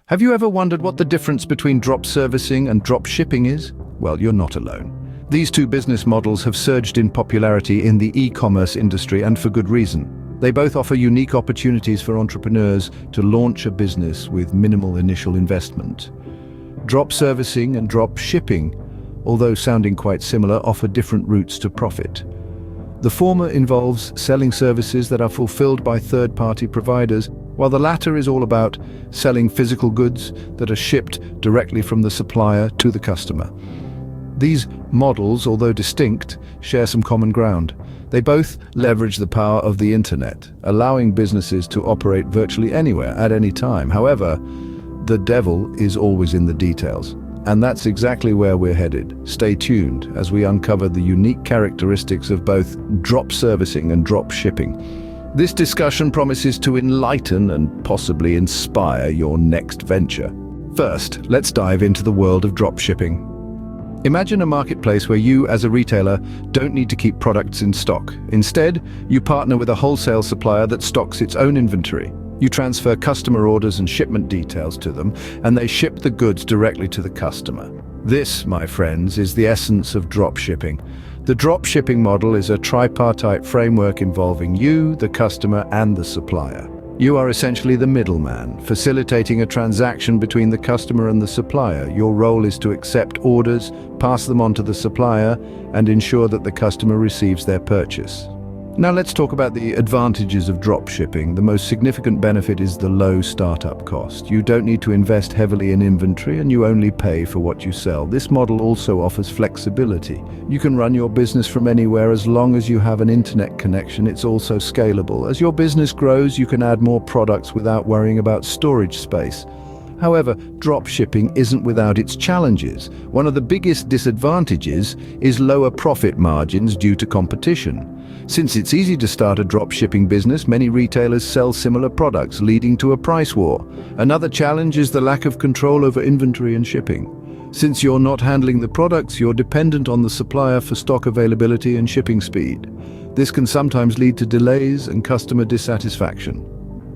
Have you ever wondered what the difference between drop servicing and drop shipping is? Well, you're not alone. These two business models have surged in popularity in the e-commerce industry, and for good reason. They both offer unique opportunities for entrepreneurs to launch a business with minimal initial investment. Drop servicing and drop shipping, although sounding quite similar, offer different routes to profit. The former involves selling services that are fulfilled by third-party providers, while the latter is all about selling physical goods that are shipped directly from the supplier to the customer. These models, although distinct, share some common ground. They both leverage the power of the internet, allowing businesses to operate virtually anywhere, at any time. However, the devil is always in the details. And that's exactly where we're headed. Stay tuned as we uncover the unique characteristics of both drop servicing and drop shipping. This discussion promises to enlighten and possibly inspire your next venture. First, let's dive into the world of drop shipping. Imagine a marketplace where you, as a retailer, don't need to keep products in stock. Instead, you partner with a wholesale supplier that stocks its own inventory. You transfer customer orders and shipment details to them, and they ship the goods directly to the customer. This, my friends, is the essence of drop shipping. The drop shipping model is a tripartite framework involving you, the customer, and the supplier. You are essentially the middleman, facilitating a transaction between the customer and the supplier. Your role is to accept orders, pass them on to the supplier, and ensure that the customer receives their purchase. Now let's talk about the advantages of drop shipping. The most significant benefit is the low startup cost. You don't need to invest heavily in inventory, and you only pay for what you sell. This model also offers flexibility. You can run your business from anywhere as long as you have an internet connection. It's also scalable. As your business grows, you can add more products without worrying about storage space. However, drop shipping isn't without its challenges. One of the biggest disadvantages is lower profit margins due to competition. Since it's easy to start a drop shipping business, many retailers sell similar products, leading to a price war. Another challenge is the lack of control over inventory and shipping. Since you're not handling the products, you're dependent on the supplier for stock availability and shipping speed. This can sometimes lead to delays and customer dissatisfaction.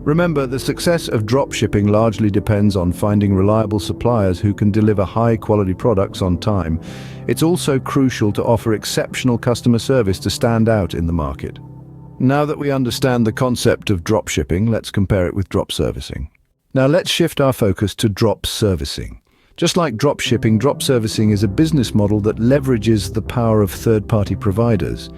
Remember, the success of drop shipping largely depends on finding reliable suppliers who can deliver high-quality products on time. It's also crucial to offer exceptional customer service to stand out in the market. Now that we understand the concept of drop shipping, let's compare it with drop servicing. Now let's shift our focus to drop servicing. Just like drop shipping, drop servicing is a business model that leverages the power of third-party providers.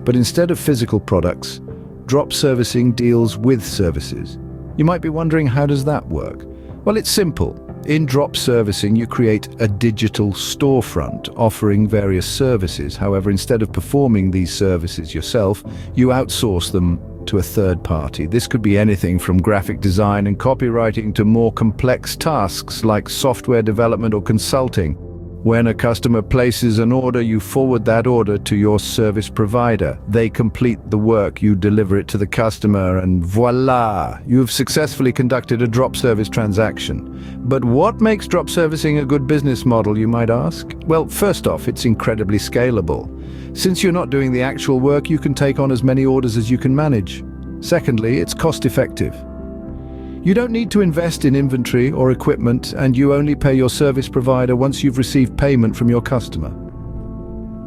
But instead of physical products, drop servicing deals with services. You might be wondering, how does that work? Well, it's simple. In drop servicing, you create a digital storefront offering various services. However, instead of performing these services yourself, you outsource them to a third party. This could be anything from graphic design and copywriting to more complex tasks like software development or consulting. When a customer places an order, you forward that order to your service provider. They complete the work, you deliver it to the customer, and voila! You've successfully conducted a drop service transaction. But what makes drop servicing a good business model, you might ask? Well, first off, it's incredibly scalable. Since you're not doing the actual work, you can take on as many orders as you can manage. Secondly, it's cost-effective. You don't need to invest in inventory or equipment, and you only pay your service provider once you've received payment from your customer.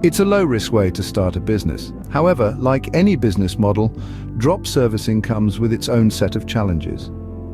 It's a low-risk way to start a business. However, like any business model, drop servicing comes with its own set of challenges.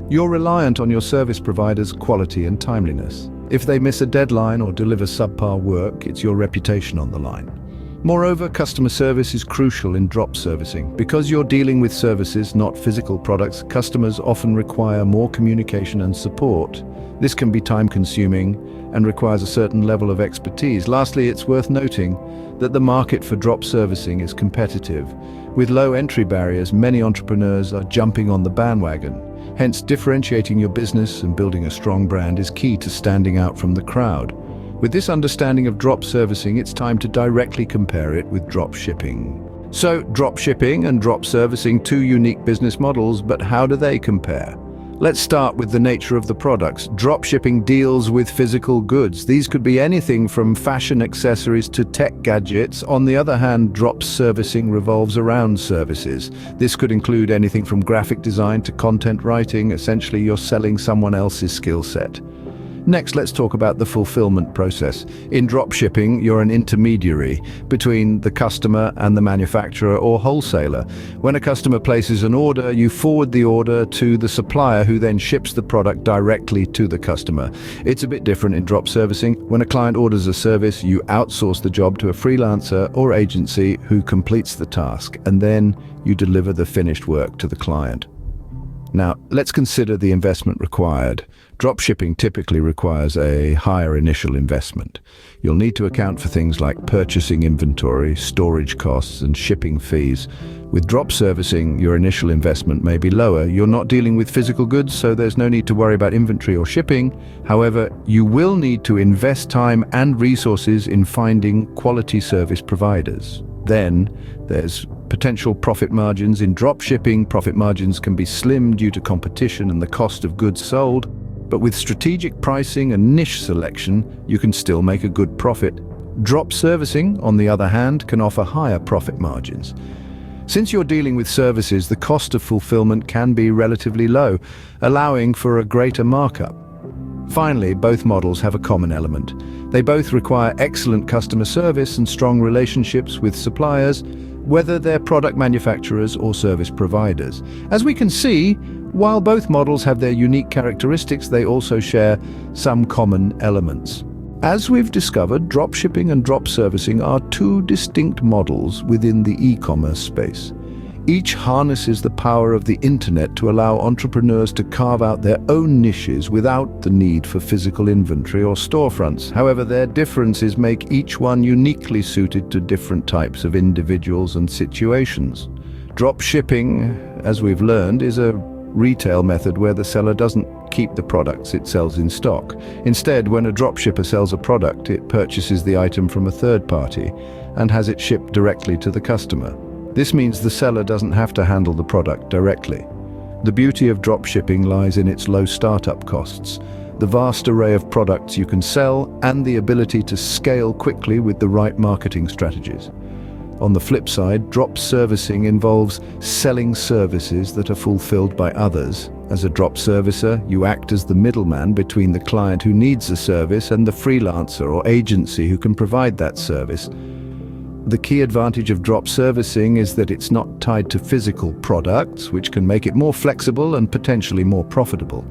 You're reliant on your service provider's quality and timeliness. If they miss a deadline or deliver subpar work, it's your reputation on the line. Moreover, customer service is crucial in drop servicing. Because you're dealing with services, not physical products, customers often require more communication and support. This can be time-consuming and requires a certain level of expertise. Lastly, it's worth noting that the market for drop servicing is competitive. With low entry barriers, many entrepreneurs are jumping on the bandwagon. Hence, differentiating your business and building a strong brand is key to standing out from the crowd. With this understanding of drop servicing, it's time to directly compare it with drop shipping. So, drop shipping and drop servicing, two unique business models, but how do they compare? Let's start with the nature of the products. Dropshipping deals with physical goods. These could be anything from fashion accessories to tech gadgets. On the other hand, drop servicing revolves around services. This could include anything from graphic design to content writing. Essentially, you're selling someone else's skill set. Next, let's talk about the fulfillment process. In dropshipping, you're an intermediary between the customer and the manufacturer or wholesaler. When a customer places an order, you forward the order to the supplier who then ships the product directly to the customer. It's a bit different in drop servicing. When a client orders a service, you outsource the job to a freelancer or agency who completes the task, and then you deliver the finished work to the client. Now, let's consider the investment required. Dropshipping typically requires a higher initial investment. You'll need to account for things like purchasing inventory, storage costs, and shipping fees. With drop servicing, your initial investment may be lower. You're not dealing with physical goods, so there's no need to worry about inventory or shipping. However, you will need to invest time and resources in finding quality service providers. Then, there's potential profit margins. In dropshipping, profit margins can be slim due to competition and the cost of goods sold. But with strategic pricing and niche selection, you can still make a good profit. Drop servicing, on the other hand, can offer higher profit margins. Since you're dealing with services, the cost of fulfillment can be relatively low, allowing for a greater markup. Finally, both models have a common element. They both require excellent customer service and strong relationships with suppliers, whether they're product manufacturers or service providers. As we can see, while both models have their unique characteristics, they also share some common elements. As we've discovered, dropshipping and drop servicing are two distinct models within the e-commerce space. Each harnesses the power of the internet to allow entrepreneurs to carve out their own niches without the need for physical inventory or storefronts. However, their differences make each one uniquely suited to different types of individuals and situations. Drop shipping, as we've learned, is a retail method where the seller doesn't keep the products it sells in stock. Instead, when a dropshipper sells a product, it purchases the item from a third party and has it shipped directly to the customer. This means the seller doesn't have to handle the product directly. The beauty of dropshipping lies in its low startup costs, the vast array of products you can sell, and the ability to scale quickly with the right marketing strategies. On the flip side, drop servicing involves selling services that are fulfilled by others. As a drop servicer, you act as the middleman between the client who needs a service and the freelancer or agency who can provide that service. The key advantage of drop servicing is that it's not tied to physical products, which can make it more flexible and potentially more profitable.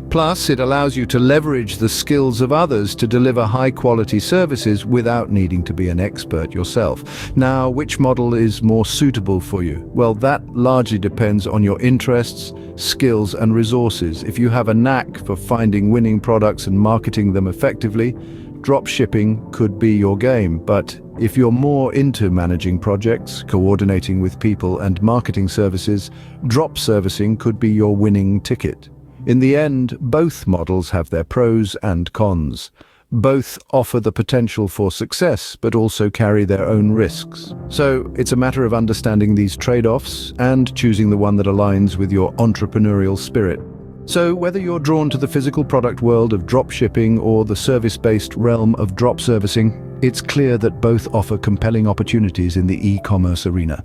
Plus, it allows you to leverage the skills of others to deliver high-quality services without needing to be an expert yourself. Now, which model is more suitable for you? Well, that largely depends on your interests, skills, and resources. If you have a knack for finding winning products and marketing them effectively, drop shipping could be your game. But if you're more into managing projects, coordinating with people, and marketing services, drop servicing could be your winning ticket. In the end, both models have their pros and cons. Both offer the potential for success, but also carry their own risks. So it's a matter of understanding these trade-offs and choosing the one that aligns with your entrepreneurial spirit. So whether you're drawn to the physical product world of drop shipping or the service-based realm of drop servicing, it's clear that both offer compelling opportunities in the e-commerce arena.